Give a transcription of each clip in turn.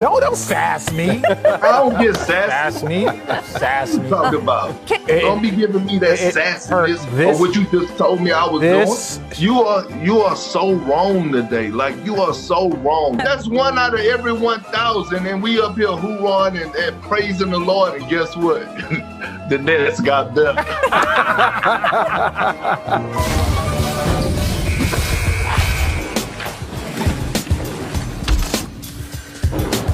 No, don't sass me. I don't get sassy. Sass me. Sass me. Talk about. Don't be giving me that sassiness or what you just told me I was doing. You are so wrong today. Like, you are so wrong. That's 1 out of every 1,000, and we up here hoorahing and praising the Lord. And guess what? The Nets got better.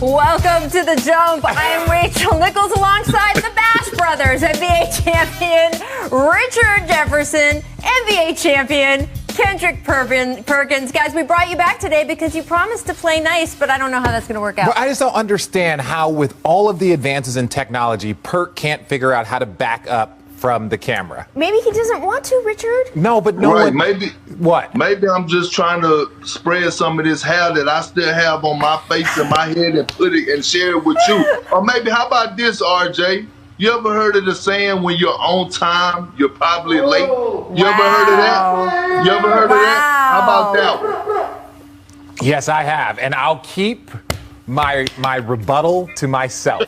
Welcome to The Jump. I am Rachel Nichols alongside the Bash Brothers, NBA champion Richard Jefferson, NBA champion Kendrick Perkins. Guys, we brought you back today because you promised to play nice, but I don't know how that's going to work out. Well, I just don't understand how, with all of the advances in technology, Perk can't figure out how to back up from the camera. Maybe he doesn't want to, Richard. No, but no one. Maybe what? Maybe I'm just trying to spread some of this hair that I still have on my face and my head and put it and share it with you. Or maybe, how about this, RJ? You ever heard of the saying, when you're on time, you're probably late? You ever heard of that? You ever heard of that? How about that one? Yes, I have, and I'll keep my rebuttal to myself.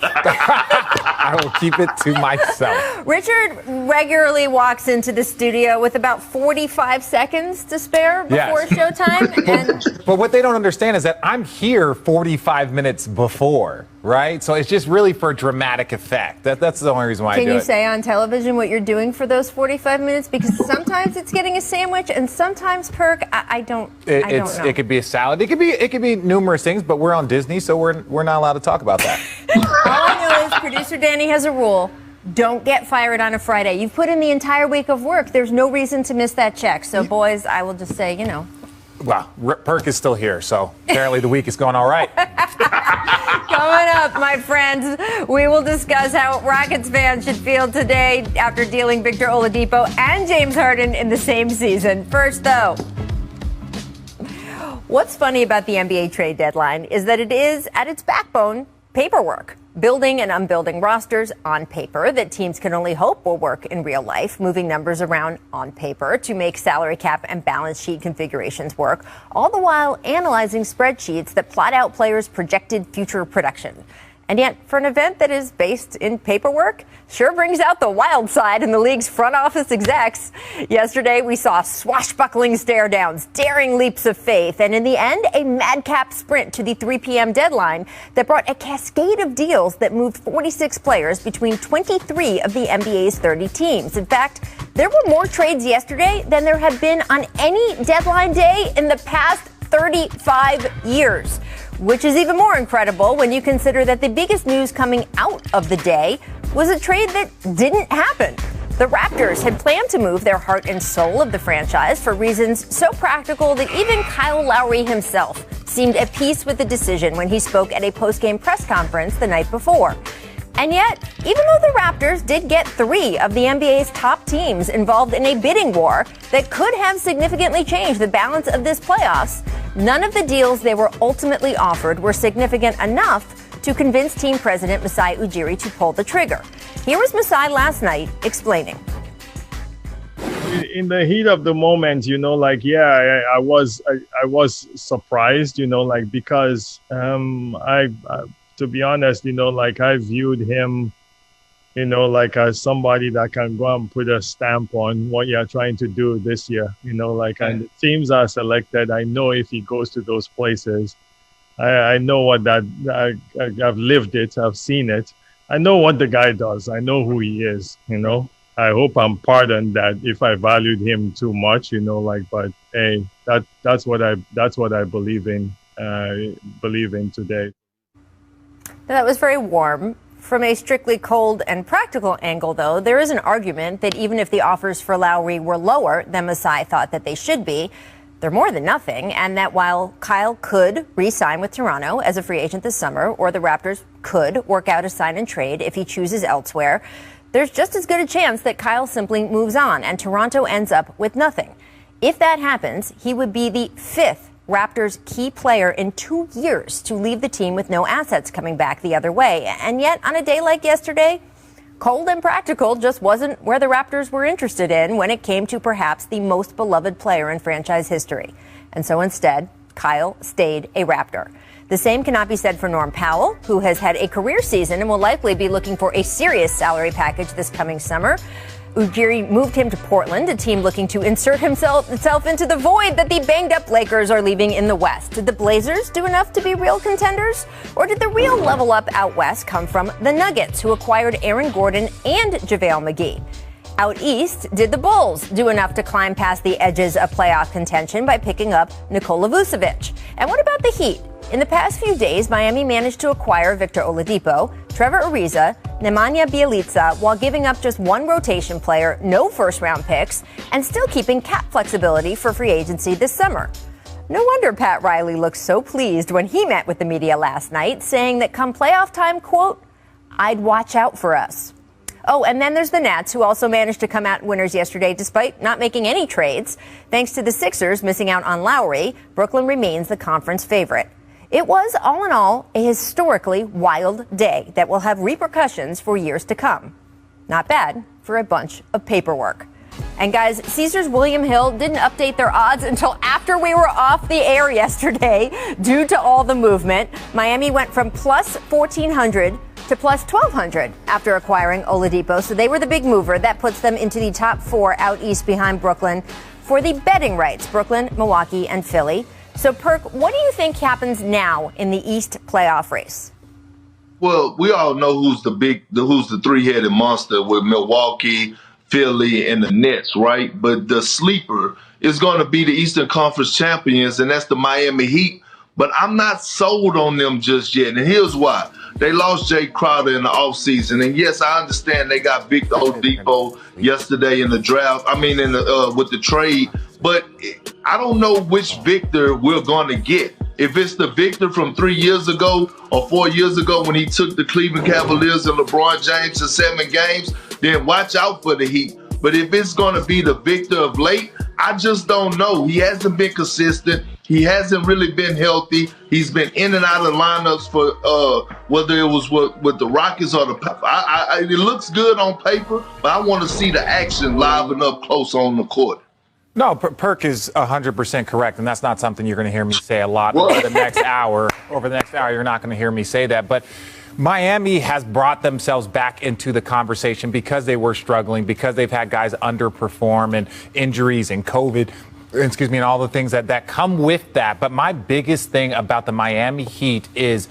I will keep it to myself. Richard regularly walks into the studio with about 45 seconds to spare before showtime. But what they don't understand is that I'm here 45 minutes before, right? So it's just really for dramatic effect. That's the only reason why I do it. Can you say on television what you're doing for those 45 minutes? Because sometimes it's getting a sandwich, and sometimes, Perk, I don't know. It could be a salad. It could be numerous things, but we're on Disney, so we're not allowed to talk about that. All I know is producer Danny has a rule. Don't get fired on a Friday. You've put in the entire week of work. There's no reason to miss that check. So, boys, I will just say, Well, Perk is still here, so apparently the week is going all right. Coming up, my friends, we will discuss how Rockets fans should feel today after dealing Victor Oladipo and James Harden in the same season. First, though, what's funny about the NBA trade deadline is that it is, at its backbone, paperwork. Building and unbuilding rosters on paper that teams can only hope will work in real life, moving numbers around on paper to make salary cap and balance sheet configurations work, all the while analyzing spreadsheets that plot out players' projected future production. And yet, for an event that is based in paperwork, sure brings out the wild side in the league's front office execs. Yesterday, we saw swashbuckling stare downs, daring leaps of faith, and in the end, a madcap sprint to the 3 p.m. deadline that brought a cascade of deals that moved 46 players between 23 of the NBA's 30 teams. In fact, there were more trades yesterday than there have been on any deadline day in the past 35 years. Which is even more incredible when you consider that the biggest news coming out of the day was a trade that didn't happen. The Raptors had planned to move their heart and soul of the franchise for reasons so practical that even Kyle Lowry himself seemed at peace with the decision when he spoke at a post-game press conference the night before. And yet, even though the Raptors did get 3 of the NBA's top teams involved in a bidding war that could have significantly changed the balance of this playoffs, none of the deals they were ultimately offered were significant enough to convince team president Masai Ujiri to pull the trigger. Here was Masai last night explaining. In the heat of the moment, I was surprised, because to be honest, I viewed him, as somebody that can go and put a stamp on what you're trying to do this year, and the teams are selected. I know if he goes to those places, I know what that, I've lived it, I've seen it. I know what the guy does. I know who he is, I hope I'm pardoned that if I valued him too much, but hey, that's what I believe in today. That was very warm. From a strictly cold and practical angle, though, there is an argument that even if the offers for Lowry were lower than Masai thought that they should be, they're more than nothing, and that while Kyle could re-sign with Toronto as a free agent this summer, or the Raptors could work out a sign and trade if he chooses elsewhere, there's just as good a chance that Kyle simply moves on and Toronto ends up with nothing. If that happens, he would be the 5th Raptors key player in 2 years to leave the team with no assets coming back the other way. And yet, on a day like yesterday, cold and practical just wasn't where the Raptors were interested in when it came to perhaps the most beloved player in franchise history. And so instead, Kyle stayed a Raptor. The same cannot be said for Norm Powell, who has had a career season and will likely be looking for a serious salary package this coming summer. Ujiri moved him to Portland, a team looking to insert itself into the void that the banged-up Lakers are leaving in the West. Did the Blazers do enough to be real contenders? Or did the real level up out West come from the Nuggets, who acquired Aaron Gordon and JaVale McGee? Out East, did the Bulls do enough to climb past the edges of playoff contention by picking up Nikola Vucevic? And what about the Heat? In the past few days, Miami managed to acquire Victor Oladipo, Trevor Ariza, Nemanja Bjelica, while giving up just one rotation player, no first-round picks, and still keeping cap flexibility for free agency this summer. No wonder Pat Riley looked so pleased when he met with the media last night, saying that come playoff time, quote, "I'd watch out for us." Oh, and then there's the Nats, who also managed to come out winners yesterday despite not making any trades. Thanks to the Sixers missing out on Lowry, Brooklyn remains the conference favorite. It was, all in all, a historically wild day that will have repercussions for years to come. Not bad for a bunch of paperwork. And guys, Caesars William Hill didn't update their odds until after we were off the air yesterday due to all the movement. Miami went from plus 1,400 to plus 1,200 after acquiring Oladipo. So they were the big mover. That puts them into the top four out east behind Brooklyn for the betting rights, Brooklyn, Milwaukee, and Philly. So, Perk, what do you think happens now in the East playoff race? Well, we all know who's the three-headed monster with Milwaukee, Philly, and the Nets, right? But the sleeper is going to be the Eastern Conference champions, and that's the Miami Heat. But I'm not sold on them just yet, and here's why. They lost Jay Crowder in the offseason, and yes, I understand they got Victor Oladipo yesterday in the draft. With the trade, but I don't know which Victor we're going to get. If it's the Victor from 3 years ago or 4 years ago when he took the Cleveland Cavaliers and LeBron James to 7 games, then watch out for the Heat. But if it's going to be the Victor of late, I just don't know. He hasn't been consistent. He hasn't really been healthy. He's been in and out of lineups for whether it was with the Rockets or the. It looks good on paper, but I want to see the action live and up close on the court. No, Perk is 100% correct, and that's not something you're going to hear me say a lot over the next hour. Over the next hour, you're not going to hear me say that. But Miami has brought themselves back into the conversation because they were struggling, because they've had guys underperform and injuries and COVID, and all the things that come with that. But my biggest thing about the Miami Heat is,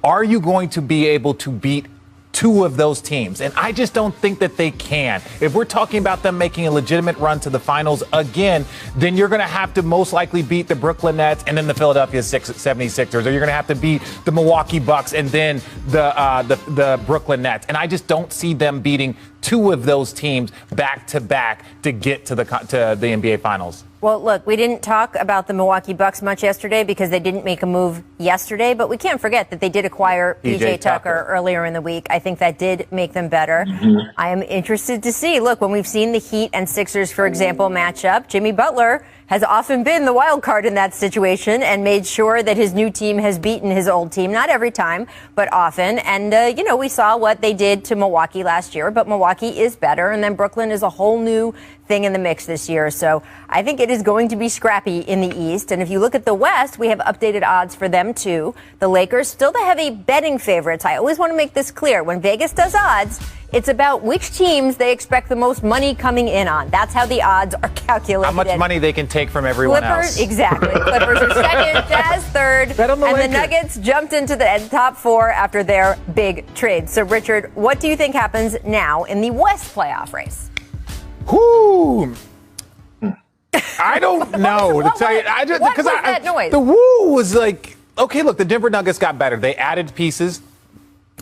are you going to be able to beat two of those teams? And I just don't think that they can. If we're talking about them making a legitimate run to the finals again, then you're going to have to most likely beat the Brooklyn Nets and then the Philadelphia 76ers, or you're going to have to beat the Milwaukee Bucks and then the Brooklyn Nets. And I just don't see them beating two of those teams back to back to get to the NBA Finals. Well, look, we didn't talk about the Milwaukee Bucks much yesterday because they didn't make a move yesterday, but we can't forget that they did acquire PJ Tucker earlier in the week. I think that did make them better. Mm-hmm. I am interested to see. Look, when we've seen the Heat and Sixers, for example, match up, Jimmy Butler has often been the wild card in that situation and made sure that his new team has beaten his old team. Not every time, but often. And, we saw what they did to Milwaukee last year, but Milwaukee is better. And then Brooklyn is a whole new thing in the mix this year. So I think it is going to be scrappy in the East. And if you look at the West, we have updated odds for them, too. The Lakers, still the heavy betting favorites. I always want to make this clear. When Vegas does odds, it's about which teams they expect the most money coming in on. That's how the odds are calculated. How much money they can take from everyone else. Exactly. Clippers are second, Jazz third, and the Nuggets jumped into the top four after their big trade. So, Richard, what do you think happens now in the West playoff race? Whoo! I don't know. What was that noise? The woo was like, okay, look, the Denver Nuggets got better. They added pieces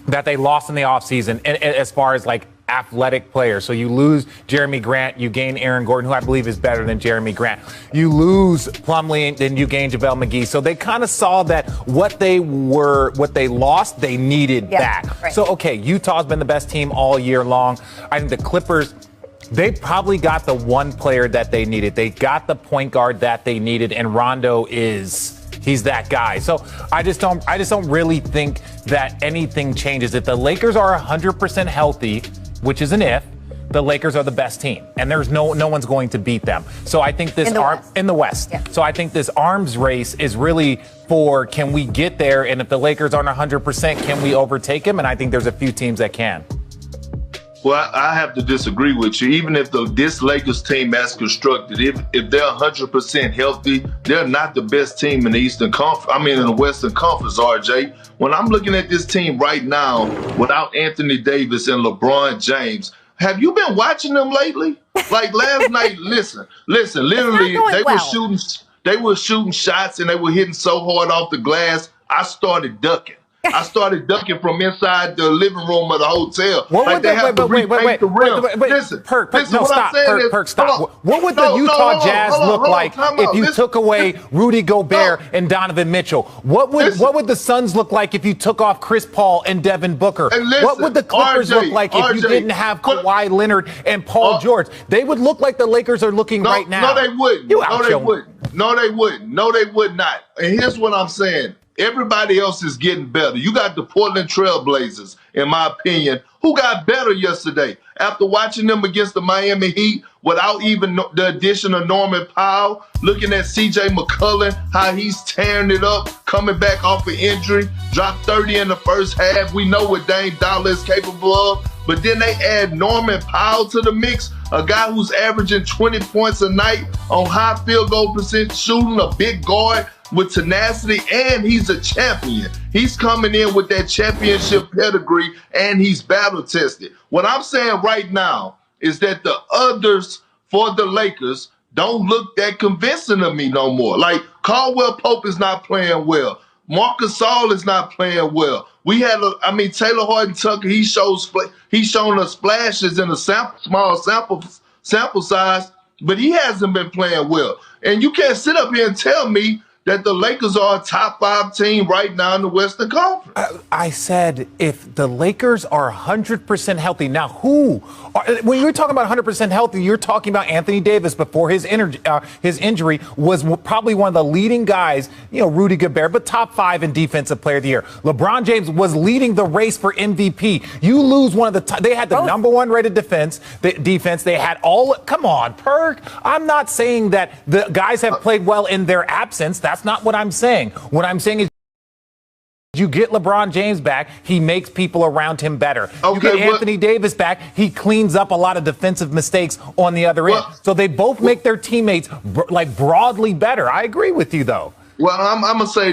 that they lost in the offseason as far as like athletic players. So you lose Jeremy Grant, you gain Aaron Gordon, who I believe is better than Jeremy Grant. You lose Plumlee, and then you gain JaVale McGee. So they kind of saw that what they lost, they needed back. Right. So, okay, Utah's been the best team all year long. I think the Clippers, they probably got the one player that they needed. They got the point guard that they needed, and Rondo he's that guy. So I just don't really think that anything changes. If the Lakers are 100% healthy, which is an if, the Lakers are the best team, and there's no one's going to beat them. So I think this in the West. Yeah. So I think this arms race is really for, can we get there? And if the Lakers aren't 100%, can we overtake them? And I think there's a few teams that can. Well, I have to disagree with you. Even if this Lakers team as constructed, if they're 100% healthy, they're not the best team in the Eastern Conference. I mean, in the Western Conference, RJ. When I'm looking at this team right now, without Anthony Davis and LeBron James, have you been watching them lately? Like last night, listen, literally, they were shooting shots and they were hitting so hard off the glass, I started ducking. I started ducking from inside the living room of the hotel. Wait, listen, Perk, no, stop. Perk, stop. What would the Utah Jazz look like if you took away Rudy Gobert and Donovan Mitchell? What would the Suns look like if you took off Chris Paul and Devin Booker? What would the Clippers look like if you didn't have Kawhi Leonard and Paul George? They would look like the Lakers are looking right now. No, they wouldn't. No, they wouldn't. No, they wouldn't. No, they would not. And here's what I'm saying. Everybody else is getting better. You got the Portland Trail Blazers, in my opinion, who got better yesterday. After watching them against the Miami Heat without even the addition of Norman Powell, looking at C.J. McCollum, how he's tearing it up, coming back off an injury, dropped 30 in the first half. We know what Dame Dollar is capable of. But then they add Norman Powell to the mix, a guy who's averaging 20 points a night on high field goal percent shooting, a big guard with tenacity, and he's a champion. He's coming in with that championship pedigree, and he's battle tested. What I'm saying right now is that the others for the Lakers don't look that convincing to me no more. Like Caldwell Pope is not playing well. Marcus Gasol is not playing well. We had, Taylor Horton Tucker. He's shown us flashes in a small sample size, but he hasn't been playing well. And you can't sit up here and tell me that the Lakers are a top 5 team right now in the Western Conference. I said if the Lakers are 100% healthy. Now, when you're talking about 100% healthy, you're talking about Anthony Davis before his injury was probably one of the leading guys, Rudy Gobert, but top 5 in Defensive Player of the Year. LeBron James was leading the race for MVP. You lose one of they had the number 1 rated defense. They had come on, Perk. I'm not saying that the guys have played well in their absence. That's not what I'm saying. What I'm saying is you get LeBron James back, he makes people around him better. You get Anthony Davis back, he cleans up a lot of defensive mistakes on the other end. So they both make their teammates broadly better. I agree with you, though. Well, I'm going to say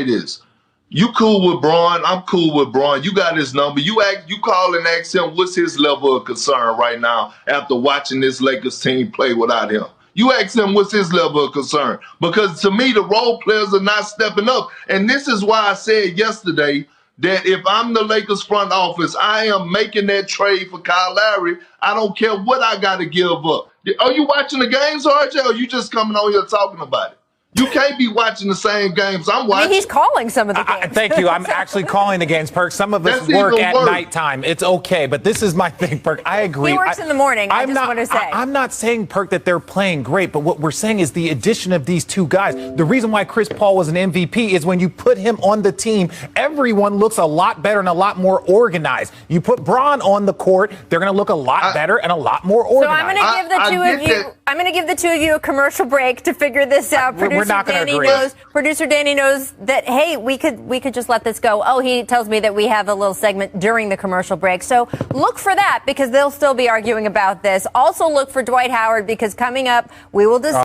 this. You cool with Braun. I'm cool with Braun. You got his number. You call and ask him what's his level of concern right now after watching this Lakers team play without him. You ask him what's his level of concern. Because to me, the role players are not stepping up. And this is why I said yesterday that if I'm the Lakers front office, I am making that trade for Kyle Lowry. I don't care what I got to give up. Are you watching the games, RJ, or are you just coming on here talking about it? You can't be watching the same games I'm watching. He's calling some of the games. Thank you. I'm actually calling the games, Perk. Some of us work at nighttime. It's okay. But this is my thing, Perk. I agree. He works in the morning. I just want to say. I'm not saying, Perk, that they're playing great. But what we're saying is the addition of these two guys. The reason why Chris Paul was an MVP is when you put him on the team, everyone looks a lot better and a lot more organized. You put Braun on the court, they're going to look a lot better and a lot more organized. So I'm going to give the two of you a commercial break to figure this out. We're not going to agree. Producer Danny knows that, hey, we could just let this go. Oh, he tells me that we have a little segment during the commercial break. So look for that because they'll still be arguing about this. Also look for Dwight Howard because coming up, we will discuss